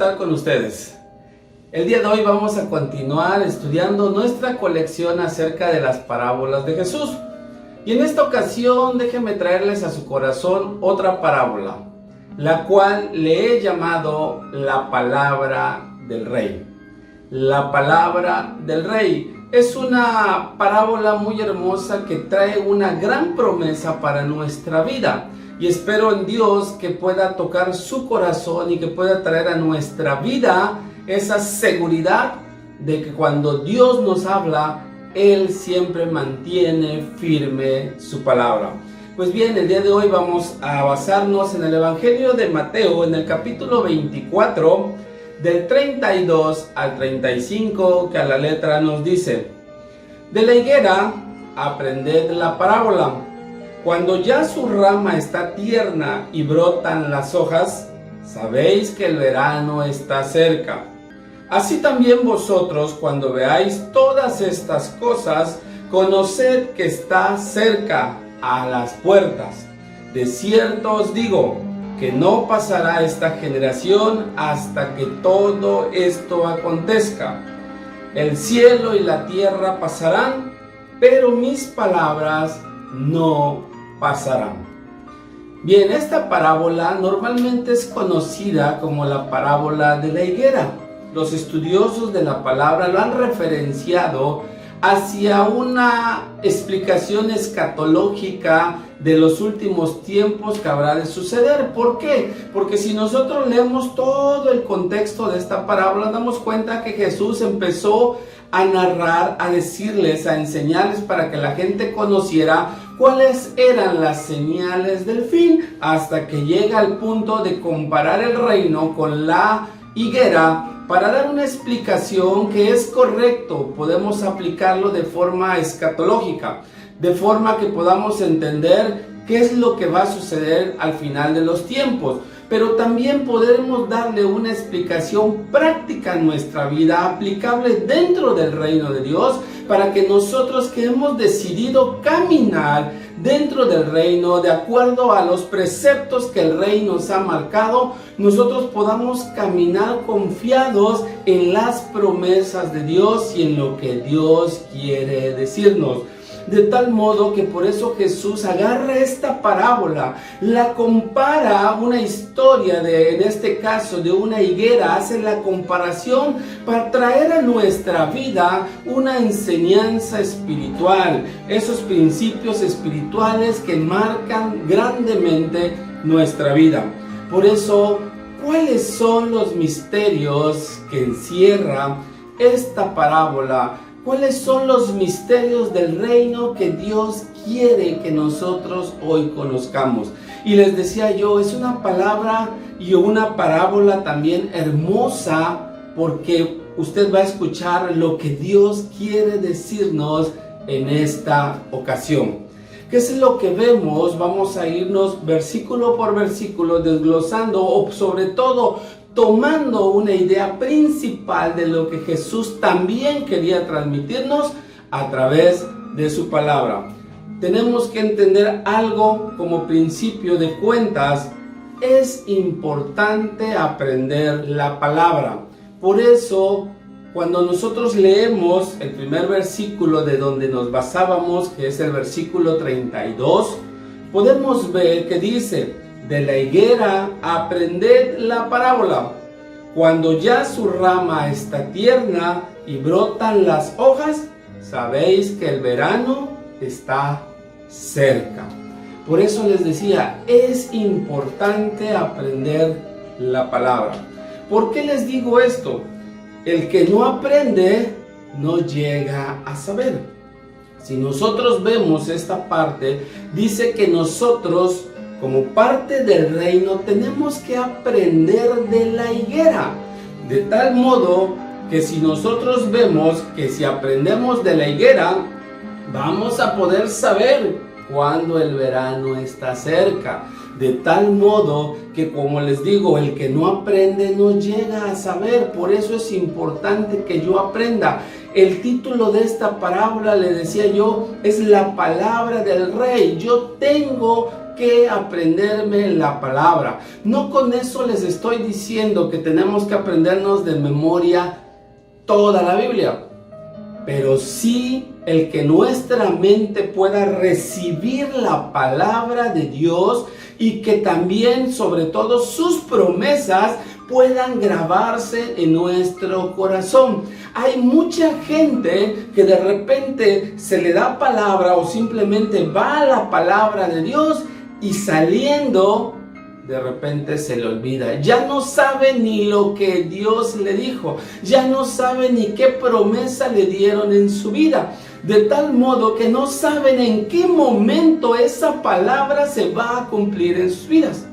estar con ustedes. El día de hoy vamos a continuar estudiando nuestra colección acerca de las parábolas de Jesús. Y en esta ocasión déjenme traerles a su corazón otra parábola, la cual le he llamado la palabra del rey. La palabra del rey es una parábola muy hermosa que trae una gran promesa para nuestra vida. Y espero en Dios que pueda tocar su corazón y que pueda traer a nuestra vida esa seguridad de que cuando Dios nos habla, Él siempre mantiene firme su palabra. Pues bien, el día de hoy vamos a basarnos en el Evangelio de Mateo, en el capítulo 24, del 32 al 35, que a la letra nos dice: de la higuera aprended la parábola. Cuando ya su rama está tierna y brotan las hojas, sabéis que el verano está cerca. Así también vosotros, cuando veáis todas estas cosas, conoced que está cerca, a las puertas. De cierto os digo, que no pasará esta generación hasta que todo esto acontezca. El cielo y la tierra pasarán, pero mis palabras no pasarán. Bien, esta parábola normalmente es conocida como la parábola de la higuera. Los estudiosos de la palabra lo han referenciado hacia una explicación escatológica de los últimos tiempos que habrá de suceder. ¿Por qué? Porque si nosotros leemos todo el contexto de esta parábola, damos cuenta que Jesús empezó a narrar, a decirles, a enseñarles para que la gente conociera cuáles eran las señales del fin, hasta que llega al punto de comparar el reino con la higuera para dar una explicación que es correcto. Podemos aplicarlo de forma escatológica, de forma que podamos entender qué es lo que va a suceder al final de los tiempos. Pero también podemos darle una explicación práctica en nuestra vida, aplicable dentro del reino de Dios, para que nosotros que hemos decidido caminar dentro del reino, de acuerdo a los preceptos que el rey nos ha marcado, nosotros podamos caminar confiados en las promesas de Dios y en lo que Dios quiere decirnos. De tal modo que por eso Jesús agarra esta parábola, la compara a una historia en este caso de una higuera, hace la comparación para traer a nuestra vida una enseñanza espiritual, esos principios espirituales que marcan grandemente nuestra vida. Por eso, ¿cuáles son los misterios que encierra esta parábola? ¿Cuáles son los misterios del reino que Dios quiere que nosotros hoy conozcamos? Y les decía yo, es una palabra y una parábola también hermosa, porque usted va a escuchar lo que Dios quiere decirnos en esta ocasión. ¿Qué es lo que vemos? Vamos a irnos versículo por versículo desglosando, o sobre todo tomando una idea principal de lo que Jesús también quería transmitirnos a través de su palabra. Tenemos que entender algo como principio de cuentas: es importante aprender la palabra. Por eso, cuando nosotros leemos el primer versículo de donde nos basábamos, que es el versículo 32, podemos ver que dice: de la higuera aprended la parábola. Cuando ya su rama está tierna y brotan las hojas, sabéis que el verano está cerca. Por eso les decía, es importante aprender la palabra. ¿Por qué les digo esto? El que no aprende no llega a saber. Si nosotros vemos esta parte, dice que nosotros, como parte del reino, tenemos que aprender de la higuera. De tal modo que si nosotros vemos que si aprendemos de la higuera, vamos a poder saber cuándo el verano está cerca. De tal modo que, como les digo, el que no aprende no llega a saber. Por eso es importante que yo aprenda. El título de esta parábola, le decía yo, es la palabra del rey. Yo tengo que aprenderme la palabra. No con eso les estoy diciendo que tenemos que aprendernos de memoria toda la Biblia, pero sí el que nuestra mente pueda recibir la palabra de Dios y que también, sobre todo, sus promesas puedan grabarse en nuestro corazón. Hay mucha gente que de repente se le da palabra o simplemente va a la palabra de Dios y saliendo de repente se le olvida. Ya no sabe ni lo que Dios le dijo, ya no sabe ni qué promesa le dieron en su vida, de tal modo que no saben en qué momento esa palabra se va a cumplir en sus vidas.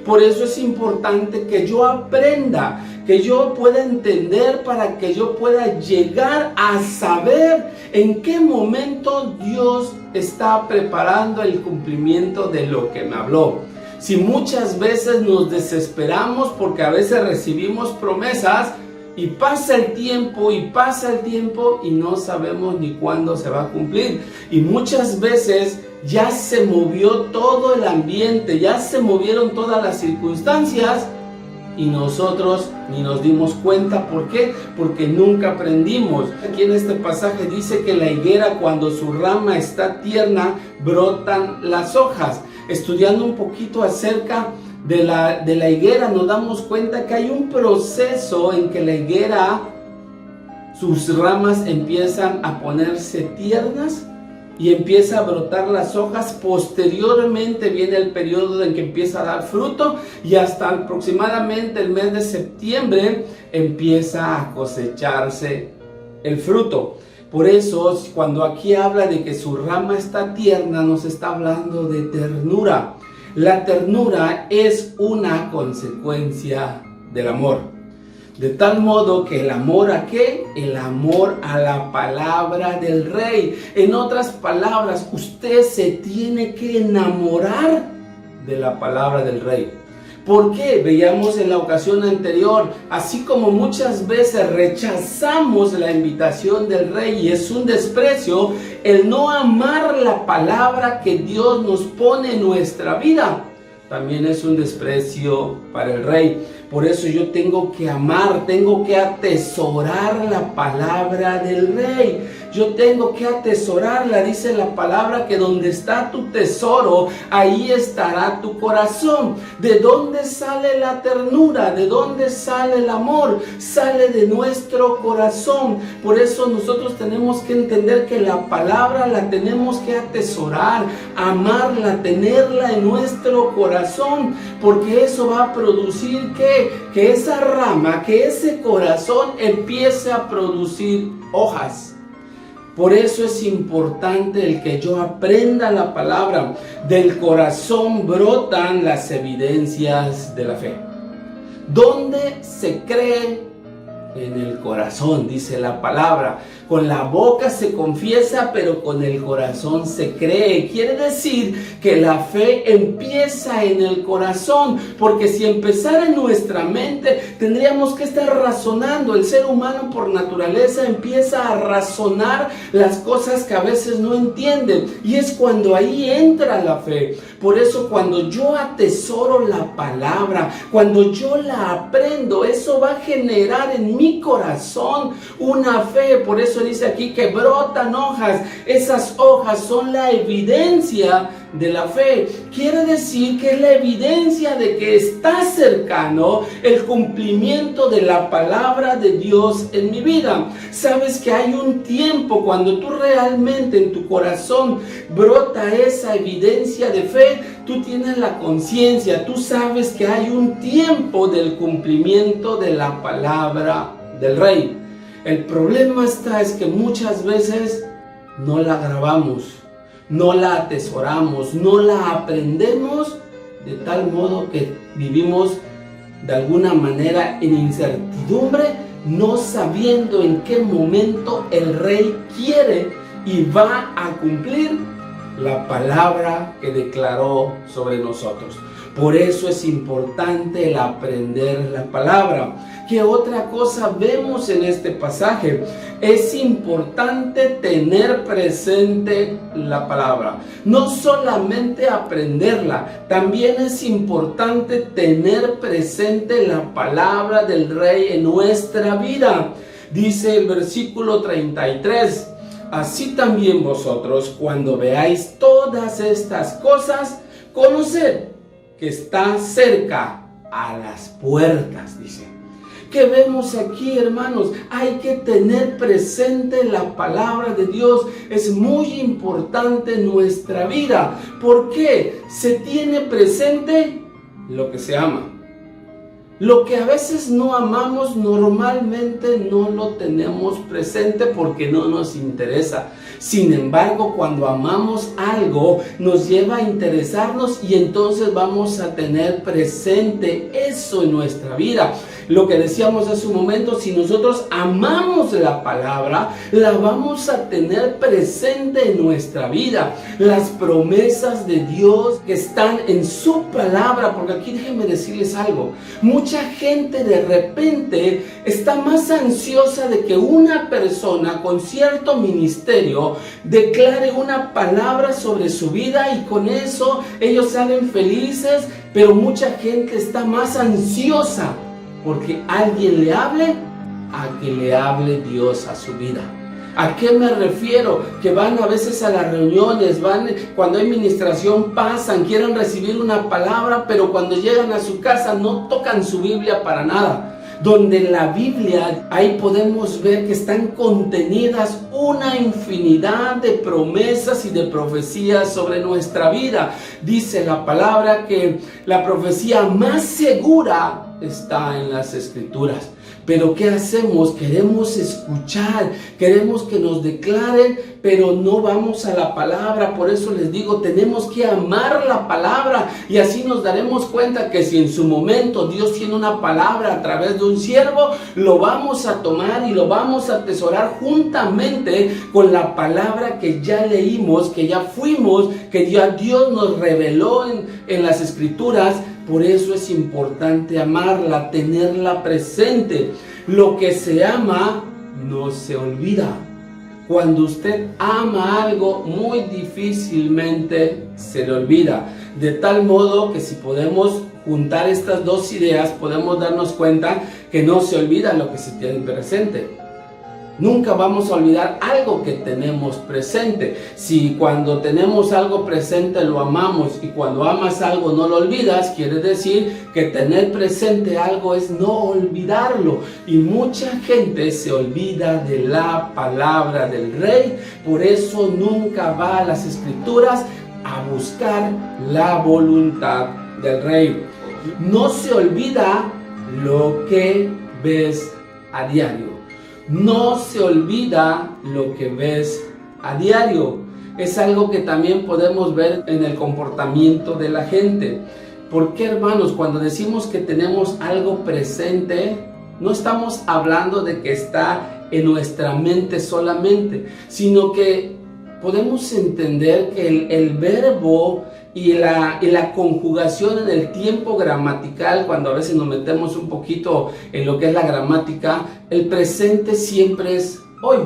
Por eso es importante que yo aprenda, que yo pueda entender, para que yo pueda llegar a saber en qué momento Dios está preparando el cumplimiento de lo que me habló. Si muchas veces nos desesperamos porque a veces recibimos promesas y pasa el tiempo y no sabemos ni cuándo se va a cumplir. Y muchas veces ya se movió todo el ambiente, ya se movieron todas las circunstancias y nosotros ni nos dimos cuenta. ¿Por qué? Porque nunca aprendimos. Aquí en este pasaje dice que la higuera, cuando su rama está tierna, brotan las hojas. Estudiando un poquito acerca de la higuera, nos damos cuenta que hay un proceso en que la higuera, sus ramas empiezan a ponerse tiernas y empieza a brotar las hojas. Posteriormente viene el periodo en que empieza a dar fruto y hasta aproximadamente el mes de septiembre empieza a cosecharse el fruto. Por eso, cuando aquí habla de que su rama está tierna, nos está hablando de ternura. La ternura es una consecuencia del amor. De tal modo que el amor ¿a qué? El amor a la palabra del Rey. En otras palabras, usted se tiene que enamorar de la palabra del Rey. ¿Por qué? Veíamos en la ocasión anterior, así como muchas veces rechazamos la invitación del Rey y es un desprecio el no amar la palabra que Dios nos pone en nuestra vida, también es un desprecio para el Rey. Por eso yo tengo que amar, tengo que atesorar la palabra del Rey. Yo tengo que atesorarla. Dice la palabra que donde está tu tesoro, ahí estará tu corazón. ¿De dónde sale la ternura? ¿De dónde sale el amor? Sale de nuestro corazón. Por eso nosotros tenemos que entender que la palabra la tenemos que atesorar, amarla, tenerla en nuestro corazón, porque eso va a producir que esa rama, que ese corazón empiece a producir hojas. Por eso es importante el que yo aprenda la palabra. Del corazón brotan las evidencias de la fe. ¿Dónde se cree? En el corazón, dice la palabra. Con la boca se confiesa, pero con el corazón se cree. Quiere decir que la fe empieza en el corazón, porque si empezara en nuestra mente, tendríamos que estar razonando. El ser humano por naturaleza empieza a razonar las cosas que a veces no entiende, y es cuando ahí entra la fe. Por eso cuando yo atesoro la palabra, cuando yo la aprendo, eso va a generar en mi corazón una fe. Por eso dice aquí que brotan hojas. Esas hojas son la evidencia de la fe. Quiere decir que es la evidencia de que está cercano el cumplimiento de la palabra de Dios en mi vida. Sabes que hay un tiempo cuando tú realmente en tu corazón brota esa evidencia de fe. Tú tienes la conciencia, tú sabes que hay un tiempo del cumplimiento de la palabra del Rey. El problema es que muchas veces no la grabamos, no la atesoramos, no la aprendemos, de tal modo que vivimos de alguna manera en incertidumbre, no sabiendo en qué momento el Rey quiere y va a cumplir la palabra que declaró sobre nosotros. Por eso es importante el aprender la palabra. ¿Qué otra cosa vemos en este pasaje? Es importante tener presente la palabra. No solamente aprenderla, también es importante tener presente la palabra del Rey en nuestra vida. Dice el versículo 33, así también vosotros, cuando veáis todas estas cosas, conoced que está cerca a las puertas, dice. ¿Qué vemos aquí, hermanos? Hay que tener presente la palabra de Dios. Es muy importante en nuestra vida. ¿Por qué? Se tiene presente lo que se ama. Lo que a veces no amamos, normalmente no lo tenemos presente porque no nos interesa. Sin embargo, cuando amamos algo, nos lleva a interesarnos y entonces vamos a tener presente eso en nuestra vida. Lo que decíamos hace un momento, si nosotros amamos la palabra, la vamos a tener presente en nuestra vida. Las promesas de Dios que están en su palabra, porque aquí déjenme decirles algo. Mucha gente de repente está más ansiosa de que una persona con cierto ministerio declare una palabra sobre su vida y con eso ellos salen felices, pero mucha gente está más ansiosa porque alguien le hable a que le hable Dios a su vida. ¿A qué me refiero? Que van a veces a las reuniones, van cuando hay ministración, pasan, quieren recibir una palabra, pero cuando llegan a su casa no tocan su Biblia para nada. Donde en la Biblia, ahí podemos ver que están contenidas una infinidad de promesas y de profecías sobre nuestra vida. Dice la palabra que la profecía más segura está en las Escrituras. Pero ¿qué hacemos? Queremos escuchar, queremos que nos declaren, pero no vamos a la palabra. Por eso les digo, tenemos que amar la palabra y así nos daremos cuenta que si en su momento Dios tiene una palabra a través de un siervo, lo vamos a tomar y lo vamos a atesorar juntamente con la palabra que ya leímos, que ya fuimos, que ya Dios nos reveló en las Escrituras. Por eso es importante amarla, tenerla presente. Lo que se ama no se olvida. Cuando usted ama algo, muy difícilmente se le olvida. De tal modo que si podemos juntar estas dos ideas, podemos darnos cuenta que no se olvida lo que se tiene presente. Nunca vamos a olvidar algo que tenemos presente. Si cuando tenemos algo presente lo amamos y cuando amas algo no lo olvidas, quiere decir que tener presente algo es no olvidarlo. Y mucha gente se olvida de la palabra del Rey, por eso nunca va a las Escrituras a buscar la voluntad del Rey. No se olvida lo que ves a diario. No se olvida lo que ves a diario. Es algo que también podemos ver en el comportamiento de la gente. ¿Por qué, hermanos? Cuando decimos que tenemos algo presente, no estamos hablando de que está en nuestra mente solamente, sino que podemos entender que el verbo y la conjugación en el tiempo gramatical, cuando a veces nos metemos un poquito en lo que es la gramática, el presente siempre es hoy.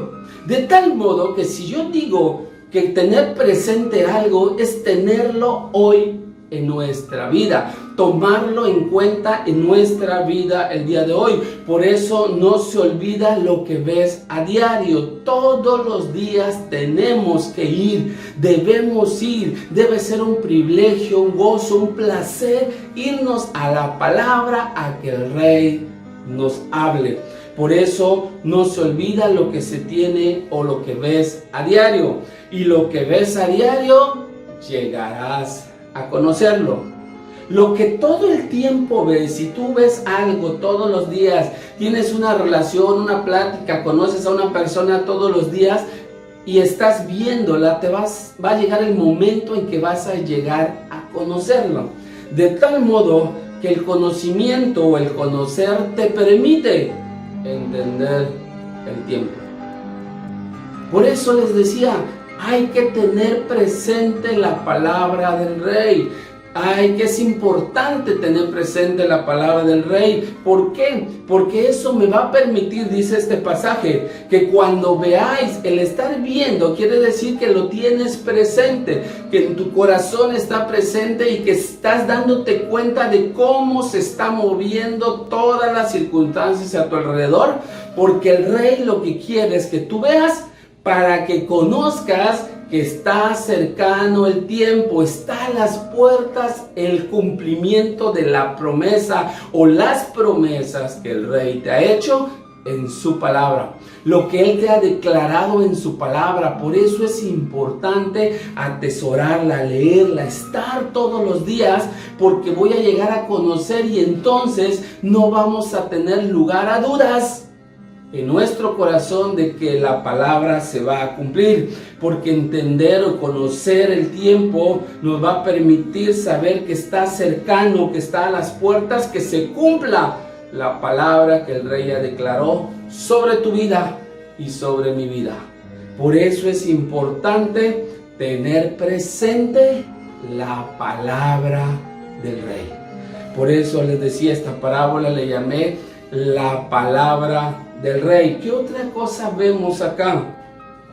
De tal modo que si yo digo que tener presente algo es tenerlo hoy en nuestra vida, tomarlo en cuenta en nuestra vida el día de hoy. Por eso no se olvida lo que ves a diario. Todos los días tenemos que ir, debemos ir. Debe ser un privilegio, un gozo, un placer irnos a la palabra, a que el Rey nos hable. Por eso no se olvida lo que se tiene o lo que ves a diario. Y lo que ves a diario, llegarás a conocerlo. Lo que todo el tiempo ves, si tú ves algo todos los días, tienes una relación, una plática, conoces a una persona todos los días y estás viéndola, va a llegar el momento en que vas a llegar a conocerlo. De tal modo que el conocimiento o el conocer te permite entender el tiempo. Por eso les decía, hay que tener presente la palabra del Rey. Ay, que es importante tener presente la palabra del Rey. ¿Por qué? Porque eso me va a permitir, dice este pasaje, que cuando veáis, el estar viendo quiere decir que lo tienes presente, que en tu corazón está presente y que estás dándote cuenta de cómo se está moviendo todas las circunstancias a tu alrededor, porque el Rey lo que quiere es que tú veas para que conozcas que está cercano el tiempo, está a las puertas el cumplimiento de la promesa o las promesas que el Rey te ha hecho en su palabra, lo que Él te ha declarado en su palabra. Por eso es importante atesorarla, leerla, estar todos los días, porque voy a llegar a conocer y entonces no vamos a tener lugar a dudas en nuestro corazón de que la palabra se va a cumplir, porque entender o conocer el tiempo nos va a permitir saber que está cercano, que está a las puertas, que se cumpla la palabra que el Rey ya declaró sobre tu vida y sobre mi vida. Por eso es importante tener presente la palabra del Rey. Por eso les decía, esta parábola le llamé la palabra del Rey. ¿Qué otra cosa vemos acá?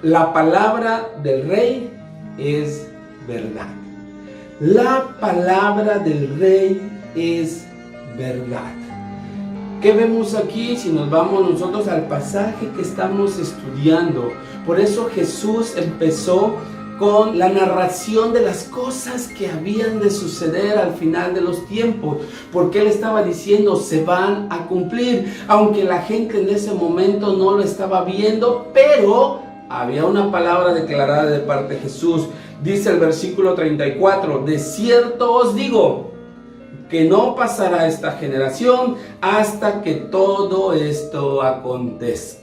La palabra del Rey es verdad. La palabra del Rey es verdad. ¿Qué vemos aquí? Si nos vamos nosotros al pasaje que estamos estudiando. Por eso Jesús empezó con la narración de las cosas que habían de suceder al final de los tiempos, porque Él estaba diciendo, se van a cumplir, aunque la gente en ese momento no lo estaba viendo, pero había una palabra declarada de parte de Jesús. Dice el versículo 34, de cierto os digo, que no pasará esta generación hasta que todo esto acontezca.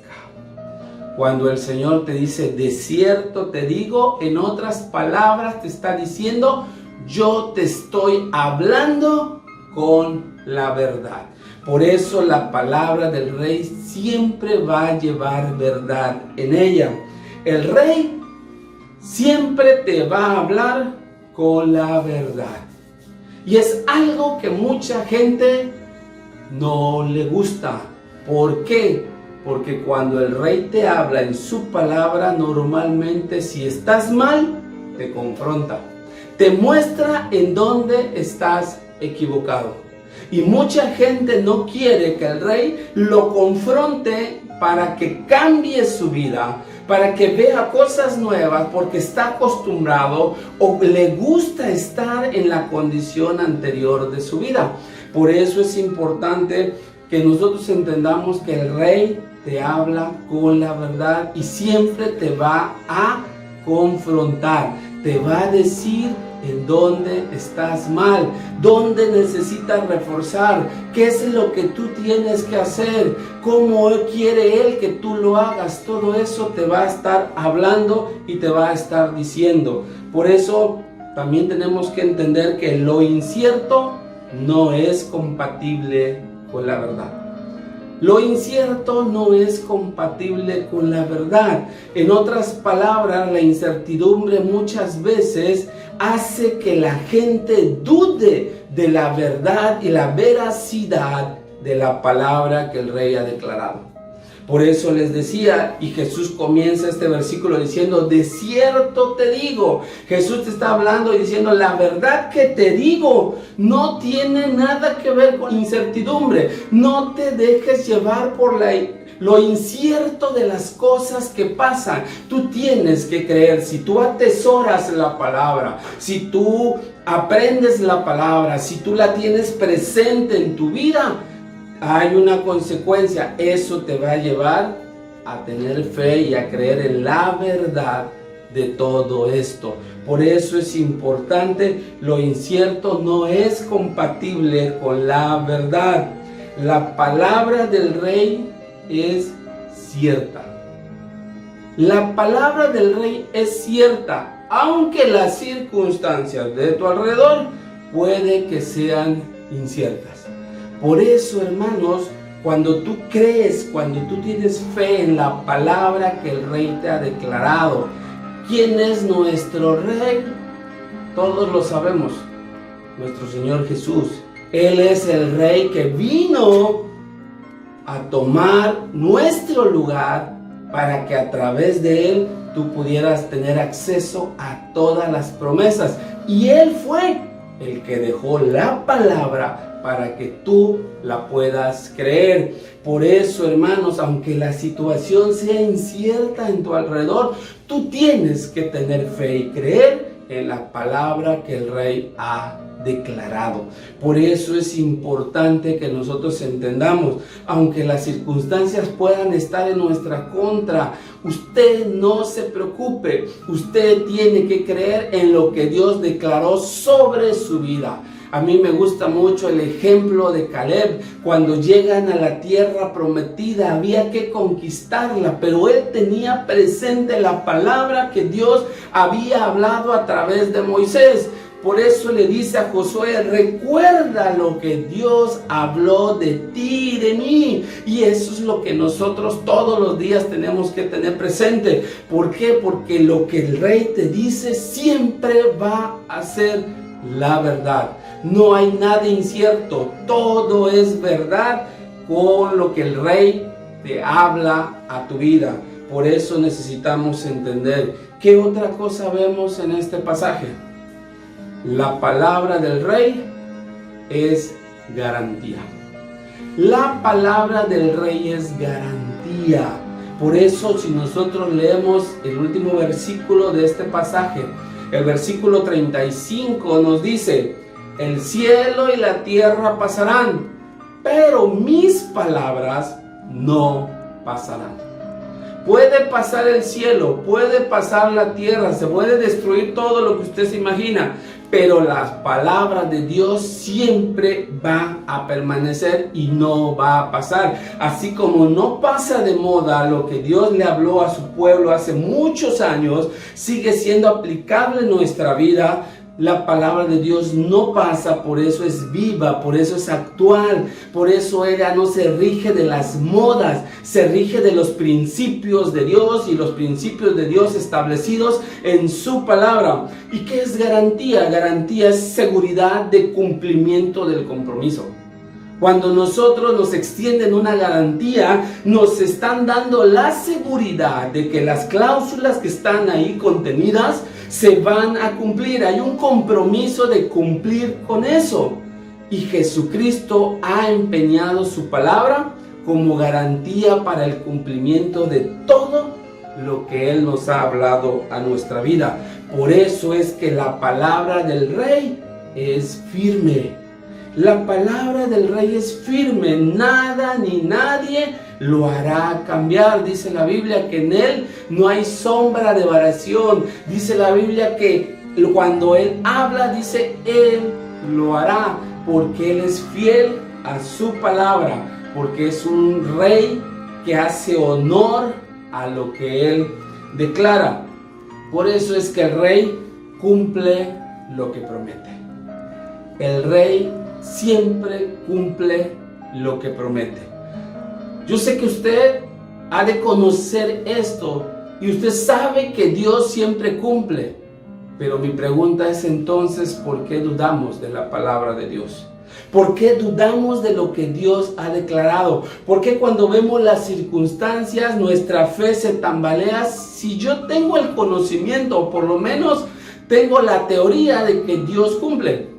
Cuando el Señor te dice, de cierto te digo, en otras palabras te está diciendo, yo te estoy hablando con la verdad. Por eso la palabra del Rey siempre va a llevar verdad en ella. El Rey siempre te va a hablar con la verdad. Y es algo que mucha gente no le gusta. ¿Por qué? Porque cuando el Rey te habla en su palabra, normalmente si estás mal, te confronta. Te muestra en dónde estás equivocado. Y mucha gente no quiere que el Rey lo confronte para que cambie su vida, para que vea cosas nuevas, porque está acostumbrado o le gusta estar en la condición anterior de su vida. Por eso es importante que nosotros entendamos que el Rey te habla con la verdad y siempre te va a confrontar, te va a decir en dónde estás mal, dónde necesitas reforzar, qué es lo que tú tienes que hacer, cómo quiere Él que tú lo hagas. Todo eso te va a estar hablando y te va a estar diciendo. Por eso también tenemos que entender que lo incierto no es compatible con la verdad. Lo incierto no es compatible con la verdad. En otras palabras, la incertidumbre muchas veces hace que la gente dude de la verdad y la veracidad de la palabra que el Rey ha declarado. Por eso les decía, y Jesús comienza este versículo diciendo, de cierto te digo. Jesús te está hablando y diciendo, la verdad que te digo no tiene nada que ver con incertidumbre. No te dejes llevar por lo incierto de las cosas que pasan. Tú tienes que creer. Si tú atesoras la palabra, si tú aprendes la palabra, si tú la tienes presente en tu vida, hay una consecuencia. Eso te va a llevar a tener fe y a creer en la verdad de todo esto. Por eso es importante, lo incierto no es compatible con la verdad. La palabra del Rey es cierta. La palabra del Rey es cierta, aunque las circunstancias de tu alrededor puede que sean inciertas. Por eso, hermanos, cuando tú crees, cuando tú tienes fe en la palabra que el Rey te ha declarado, ¿quién es nuestro Rey? Todos lo sabemos. nuestro Señor Jesús. Él es el Rey que vino a tomar nuestro lugar para que a través de Él tú pudieras tener acceso a todas las promesas. Y Él fue el que dejó la palabra para que tú la puedas creer. Por eso, hermanos, aunque la situación sea incierta en tu alrededor, tú tienes que tener fe y creer en la palabra que el Rey ha declarado. Por eso es importante que nosotros entendamos, aunque las circunstancias puedan estar en nuestra contra, usted no se preocupe, usted tiene que creer en lo que Dios declaró sobre su vida. A mí me gusta mucho el ejemplo de Caleb. Cuando llegan a la tierra prometida había que conquistarla, pero él tenía presente la palabra que Dios había hablado a través de Moisés. Por eso le dice a Josué: recuerda lo que Dios habló de ti y de mí. Y eso es lo que nosotros todos los días tenemos que tener presente. ¿Por qué? Porque lo que el Rey te dice siempre va a ser la verdad. No hay nada incierto, todo es verdad con lo que el Rey te habla a tu vida. Por eso necesitamos entender. ¿Qué otra cosa vemos en este pasaje? La palabra del Rey es garantía. La palabra del Rey es garantía. Por eso, si nosotros leemos el último versículo de este pasaje, el versículo 35 nos dice: el cielo y la tierra pasarán, pero mis palabras no pasarán. Puede pasar el cielo, puede pasar la tierra, se puede destruir todo lo que usted se imagina, pero las palabras de Dios siempre van a permanecer y no va a pasar. Así como no pasa de moda lo que Dios le habló a su pueblo hace muchos años, sigue siendo aplicable en nuestra vida. La palabra de Dios no pasa, por eso es viva, por eso es actual, por eso ella no se rige de las modas, se rige de los principios de Dios y los principios de Dios establecidos en su palabra. ¿Y qué es garantía? Garantía es seguridad de cumplimiento del compromiso. Cuando nosotros nos extienden una garantía, nos están dando la seguridad de que las cláusulas que están ahí contenidas se van a cumplir. Hay un compromiso de cumplir con eso. Y Jesucristo ha empeñado su palabra como garantía para el cumplimiento de todo lo que Él nos ha hablado a nuestra vida. Por eso es que la palabra del Rey es firme. La palabra del Rey es firme, nada ni nadie lo hará cambiar. Dice la Biblia que en Él no hay sombra de variación. Dice la Biblia que cuando Él habla, dice, Él lo hará, porque Él es fiel a su palabra, porque es un Rey que hace honor a lo que Él declara. Por eso es que el Rey cumple lo que promete. El Rey siempre cumple lo que promete. Yo sé que usted ha de conocer esto y usted sabe que Dios siempre cumple, pero mi pregunta es entonces, ¿por qué dudamos de la palabra de Dios? ¿Por qué dudamos de lo que Dios ha declarado? ¿Por qué cuando vemos las circunstancias nuestra fe se tambalea? Si yo tengo el conocimiento, o por lo menos tengo la teoría de que Dios cumple,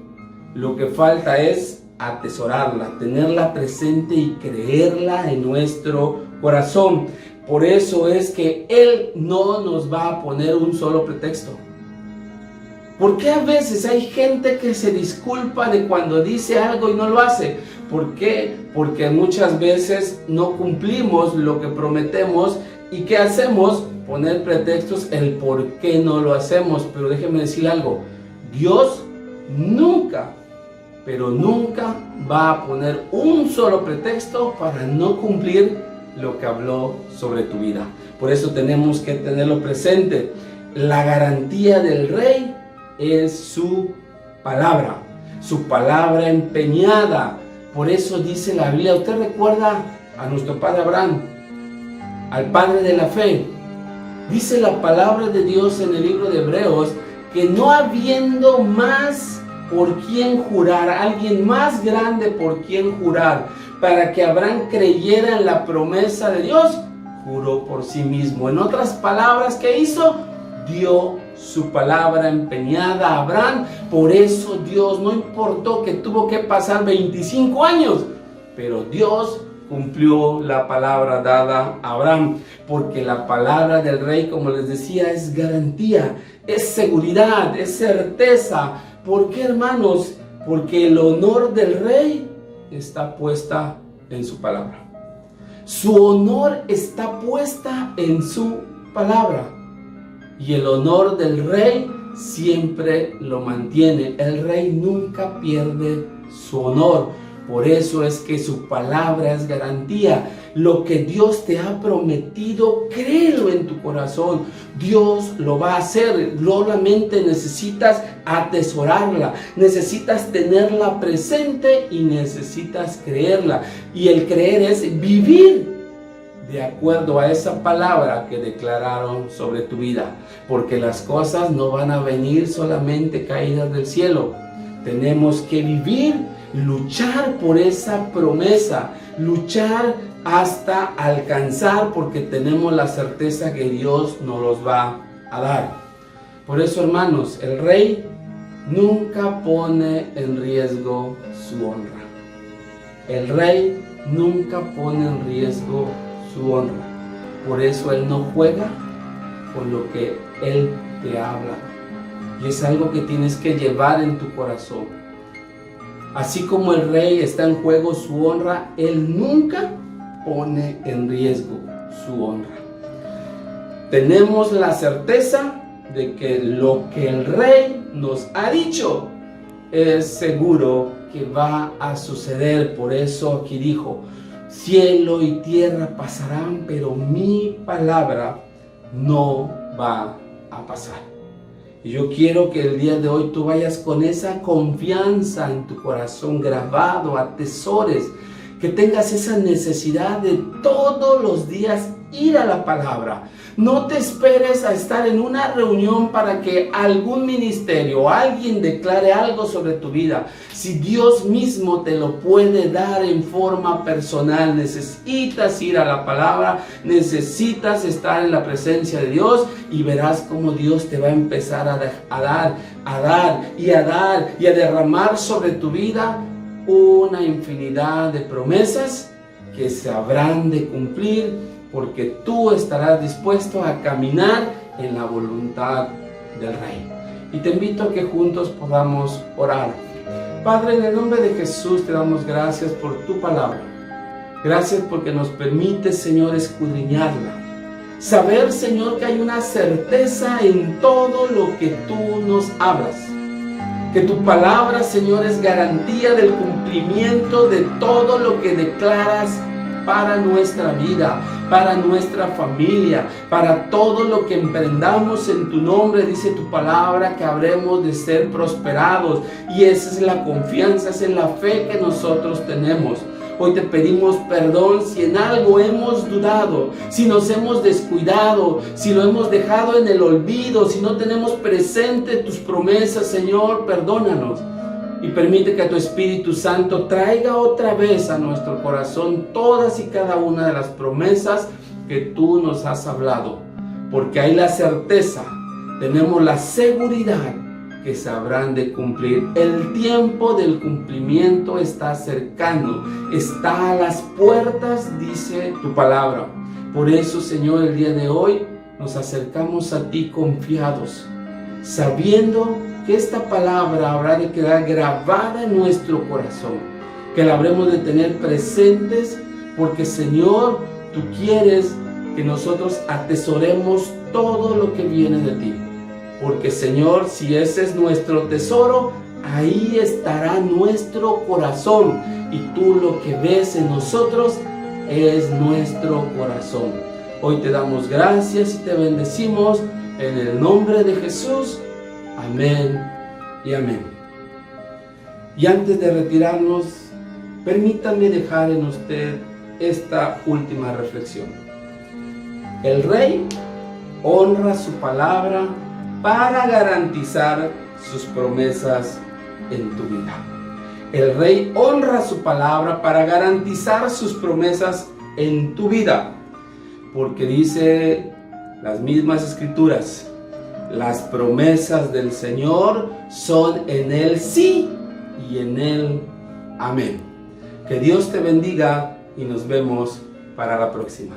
lo que falta es atesorarla, tenerla presente y creerla en nuestro corazón. Por eso es que Él no nos va a poner un solo pretexto. ¿Por qué a veces hay gente que se disculpa de cuando dice algo y no lo hace? ¿Por qué? Porque muchas veces no cumplimos lo que prometemos. ¿Y qué hacemos? Poner pretextos el por qué no lo hacemos. Pero déjeme decir algo. Dios nunca, pero nunca va a poner un solo pretexto para no cumplir lo que habló sobre tu vida. Por eso tenemos que tenerlo presente. La garantía del Rey es su palabra empeñada. Por eso dice la Biblia, usted recuerda a nuestro padre Abraham, al padre de la fe. Dice la palabra de Dios en el libro de Hebreos que no habiendo más por quién jurar, alguien más grande por quien jurar, para que Abraham creyera en la promesa de Dios, juró por sí mismo. En otras palabras, ¿qué hizo? Dio su palabra empeñada a Abraham. Por eso Dios, no importó que tuvo que pasar 25 años, pero Dios cumplió la palabra dada a Abraham, porque la palabra del rey, como les decía, es garantía, es seguridad, es certeza. ¿Por qué, hermanos? Porque el honor del rey está puesta en su palabra. Su honor está puesta en su palabra. Y el honor del rey siempre lo mantiene. El rey nunca pierde su honor. Por eso es que su palabra es garantía. Lo que Dios te ha prometido, créelo en tu corazón. Dios lo va a hacer. Solamente necesitas atesorarla. Necesitas tenerla presente y necesitas creerla. Y el creer es vivir de acuerdo a esa palabra que declararon sobre tu vida. Porque las cosas no van a venir solamente caídas del cielo. Tenemos que vivir, luchar por esa promesa, luchar hasta alcanzar, porque tenemos la certeza que Dios nos los va a dar. Por eso, hermanos, el rey nunca pone en riesgo su honra. El rey nunca pone en riesgo su honra. Por eso él no juega con lo que él te habla. Y es algo que tienes que llevar en tu corazón. Así como el rey está en juego su honra, él nunca pone en riesgo su honra. Tenemos la certeza de que lo que el rey nos ha dicho es seguro que va a suceder. Por eso aquí dijo: cielo y tierra pasarán, pero mi palabra no va a pasar. Y yo quiero que el día de hoy tú vayas con esa confianza en tu corazón grabado, atesores, que tengas esa necesidad de todos los días ir a la palabra. No te esperes a estar en una reunión para que algún ministerio o alguien declare algo sobre tu vida. Si Dios mismo te lo puede dar en forma personal, necesitas ir a la palabra, necesitas estar en la presencia de Dios y verás cómo Dios te va a empezar a dar y a derramar sobre tu vida una infinidad de promesas que se habrán de cumplir, porque tú estarás dispuesto a caminar en la voluntad del Rey. Y te invito a que juntos podamos orar. Padre, en el nombre de Jesús te damos gracias por tu palabra. Gracias porque nos permite, Señor, escudriñarla. Saber, Señor, que hay una certeza en todo lo que tú nos hablas. Que tu palabra, Señor, es garantía del cumplimiento de todo lo que declaras para nuestra vida, para nuestra familia, para todo lo que emprendamos en tu nombre. Dice tu palabra que habremos de ser prosperados, y esa es la confianza, esa es la fe que nosotros tenemos. Hoy te pedimos perdón si en algo hemos dudado, si nos hemos descuidado, si lo hemos dejado en el olvido, si no tenemos presente tus promesas. Señor, perdónanos. Y permite que tu Espíritu Santo traiga otra vez a nuestro corazón todas y cada una de las promesas que tú nos has hablado. Porque hay la certeza, tenemos la seguridad que se habrán de cumplir. El tiempo del cumplimiento está cercano, está a las puertas, dice tu palabra. Por eso, Señor, el día de hoy nos acercamos a ti confiados, sabiendo que esta palabra habrá de quedar grabada en nuestro corazón, que la habremos de tener presentes, porque, Señor, tú quieres que nosotros atesoremos todo lo que viene de ti. Porque, Señor, si ese es nuestro tesoro, ahí estará nuestro corazón, y tú lo que ves en nosotros es nuestro corazón. Hoy te damos gracias y te bendecimos en el nombre de Jesús. Amén y amén. Y antes de retirarnos, permítame dejar en usted esta última reflexión. El rey honra su palabra para garantizar sus promesas en tu vida. El Rey honra su palabra para garantizar sus promesas en tu vida. Porque dice las mismas Escrituras, las promesas del Señor son en Él sí y en Él amén. Que Dios te bendiga y nos vemos para la próxima.